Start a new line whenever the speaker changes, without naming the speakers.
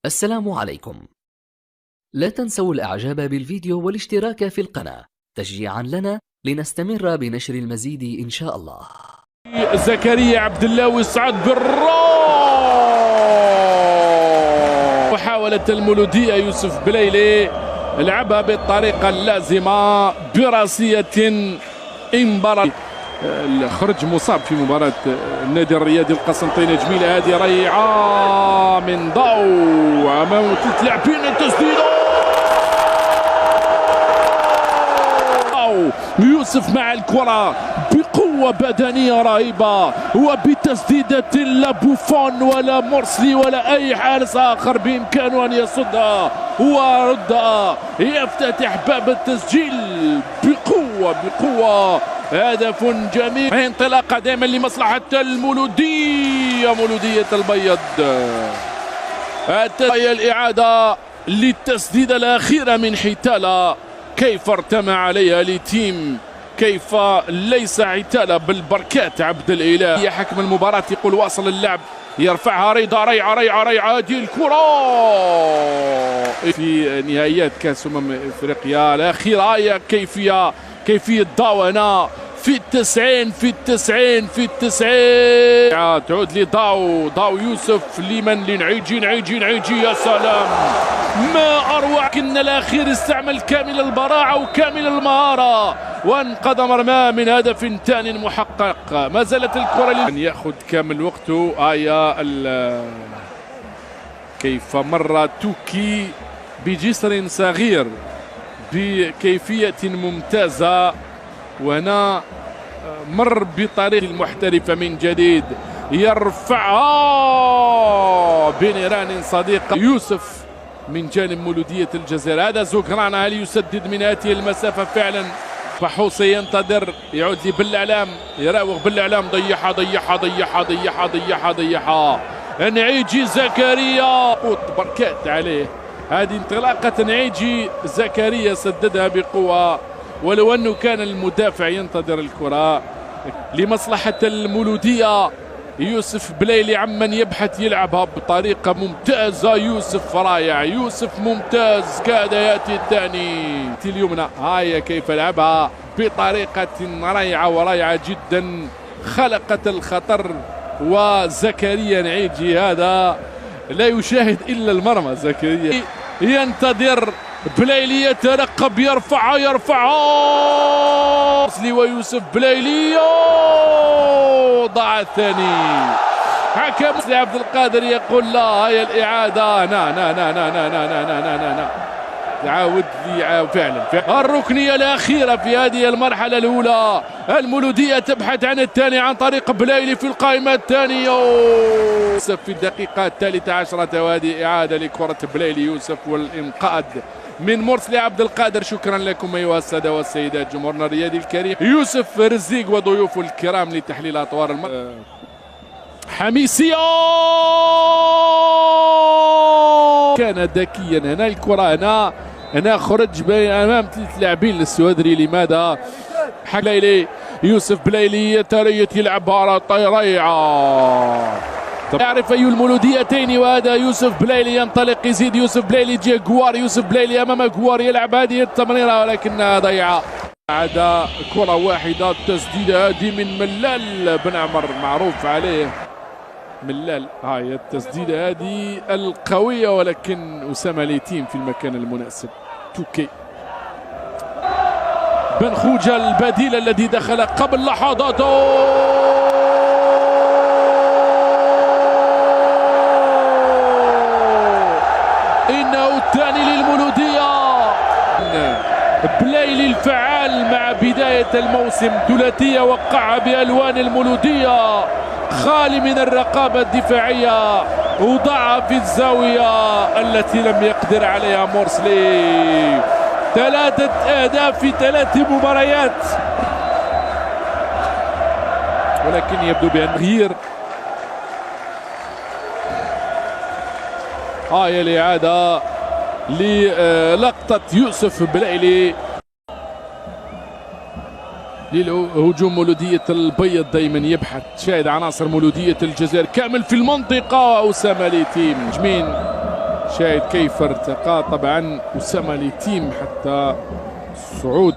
السلام عليكم. لا تنسوا الإعجاب بالفيديو والاشتراك في القناة تشجيعا لنا لنستمر بنشر المزيد إن شاء الله.
زكريا عبد الله ويصعد بالروح، وحاولت المولودية يوسف بليلي لعبها بالطريقة اللازمة براسية انبرت. خرج مصاب في مباراة النادي الرياضي القسنطيني. جميلة هذه ريعة من ضو أمام 3 لاعبين. التسديدة يوسف مع الكرة بقوة بدنية رهيبة وبتسديدة لا بوفون ولا مرسلي ولا أي حارس آخر بإمكانه أن يصدها وردها. يفتتح باب التسجيل بقوة. هدف جميل. انطلاقة دائما لمصلحة المولودية، مولودية البيض. هي الإعادة للتسديدة الأخيرة من حتالة. كيف ارتمى عليها لتيم، كيف ليس عتالة بالبركات عبد الإله. هي حكم المباراة يقول واصل اللعب، يرفعها رضا. ريعة هذه الكرة في نهائيات كأس افريقيا الأخيرة. هي كيفية ضاونا في التسعين تعود لضاو يوسف لمن لنعيجي. يا سلام ما أروع. كن الأخير استعمل كامل البراعة وكامل المهارة وانقذ مرماه من هدف ثاني محقق. ما زالت الكرة أن يأخذ كامل وقته. كيف مر توكي بجسر صغير بكيفية ممتازة، وهنا مر بطريق المحترفة من جديد. يرفعها بنيران صديقة يوسف من جانب مولودية الجزائر. هذا زوكران، هل يسدد من هذه المسافة فعلا؟ فحوصي ينتظر، يعود لي بالإعلام، يراوغ بالإعلام. ضيعها نعيجي زكريا. بركات عليه. هذه انطلاقة نعيجي زكريا سددها بقوة، ولو أنه كان المدافع ينتظر الكرة. لمصلحة المولودية يوسف بليلي عمن يبحث يلعبها بطريقة ممتازة. يوسف رائع، يوسف ممتاز. كاد يأتي الثاني اليمنى. هاي كيف لعبها بطريقة رائعة جدا، خلقت الخطر. وزكريا نعيجي هذا لا يشاهد إلا المرمى. زكريا ينتظر، بليلي يترقب، يرفعها ويوسف بليلي ضاع الثاني. حكم عبد القادر يقول لا، هي الإعادة. نا يعاود فعلا الركنية الأخيرة في هذه المرحلة الأولى. المولودية تبحث عن الثاني عن طريق بليلي في القائمة الثانية. يوسف في الدقيقة 13، وهذه إعادة لكرة بليلي يوسف والإنقاذ من مرسلي عبد القادر. شكرا لكم أيها السادة والسيدات، جمهورنا الرياضي الكريم. يوسف رزيق وضيوفه الكرام لتحليل أطوار حميسية كان ذكيا. هنا الكرة هنا خرج امام 3 لاعبين للسوادري. لماذا؟ بليلي يوسف بليلي يلعبها ريعة. يعرف أي المولوديتين، وهذا يوسف بليلي ينطلق، يزيد يوسف بليلي، جي جوار. يوسف بليلي أمام جوار يلعب هذه التمريرة ولكنها ضيعة. عاد كرة واحدة. التسديدة هذه من ملال بن عمر، معروف عليه ملال. هاي التسديدة هذه القوية، ولكن أسامة ليتيم في المكان المناسب. توكي بن خوجة البديل الذي دخل قبل لحظاته. إنه الثاني للمولودية. بليلي الفعال مع بداية الموسم، ثلاثية وقعها بألوان المولودية، خالي من الرقابة الدفاعية، وضعها في الزاوية التي لم يقدر عليها مرسلي. 3 أهداف في 3 مباريات، ولكن يبدو بأن تغيير. هاي الإعادة للقطة يوسف بليلي للهجوم. مولودية البيض دائما يبحث، شاهد عناصر مولودية الجزائر كامل في المنطقة. أسامة ليتيم جمين شاهد كيف ارتقى طبعا أسامة لتيم حتى الصعود.